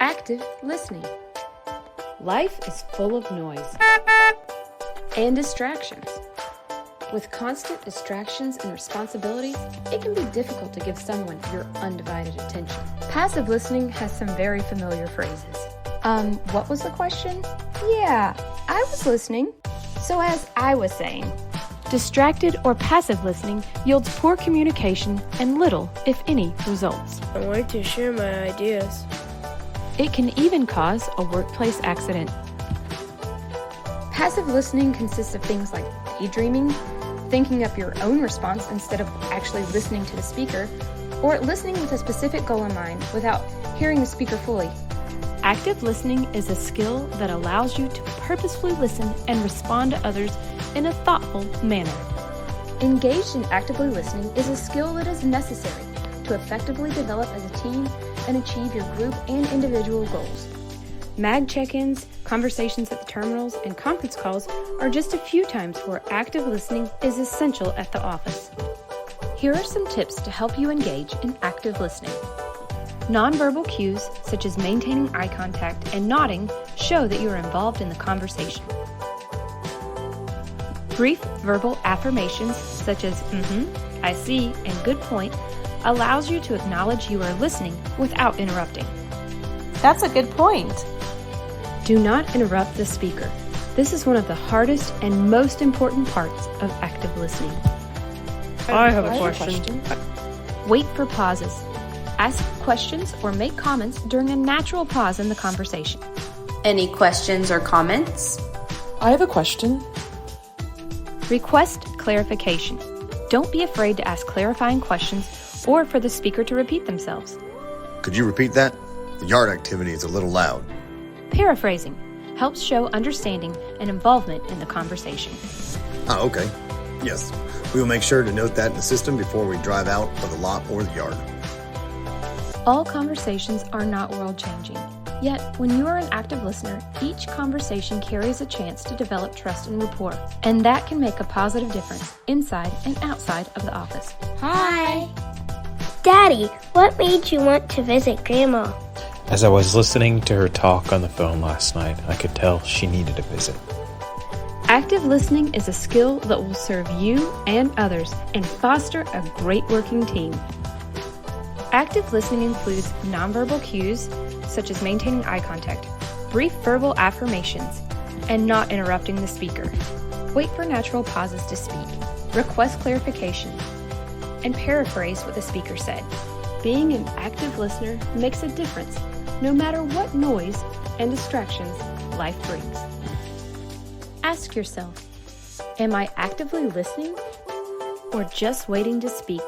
Active listening. Life is full of noise And distractions. With constant distractions and responsibilities, it can be difficult to give someone your undivided attention. Passive listening has some very familiar phrases. What was the question? Yeah, I was listening. So as I was saying, distracted or passive listening yields poor communication and little, if any, results. I like to share my ideas. It can even cause a workplace accident. Passive listening consists of things like daydreaming, thinking up your own response instead of actually listening to the speaker, or listening with a specific goal in mind without hearing the speaker fully. Active listening is a skill that allows you to purposefully listen and respond to others in a thoughtful manner. Engaged in actively listening is a skill that is necessary to effectively develop as a team and achieve your group and individual goals. MAG check-ins, conversations at the terminals, and conference calls are just a few times where active listening is essential at the office. Here are some tips to help you engage in active listening. Nonverbal cues, such as maintaining eye contact and nodding, show that you are involved in the conversation. Brief verbal affirmations, such as I see, and good point, allows you to acknowledge you are listening without interrupting. That's a good point. Do not interrupt the speaker. This is one of the hardest and most important parts of active listening. I have a question. Wait for pauses. Ask questions or make comments during a natural pause in the conversation. Any questions or comments? I have a question. Request clarification. Don't be afraid to ask clarifying questions or for the speaker to repeat themselves. Could you repeat that? The yard activity is a little loud. Paraphrasing helps show understanding and involvement in the conversation. Okay. Yes. We will make sure to note that in the system before we drive out of the lot or the yard. All conversations are not world-changing. Yet, when you are an active listener, each conversation carries a chance to develop trust and rapport, and that can make a positive difference inside and outside of the office. Hi! Daddy, what made you want to visit Grandma? As I was listening to her talk on the phone last night, I could tell she needed a visit. Active listening is a skill that will serve you and others and foster a great working team. Active listening includes nonverbal cues, such as maintaining eye contact, brief verbal affirmations, and not interrupting the speaker. Wait for natural pauses to speak, request clarification, and paraphrase what the speaker said. Being an active listener makes a difference, no matter what noise and distractions life brings. Ask yourself, am I actively listening or just waiting to speak?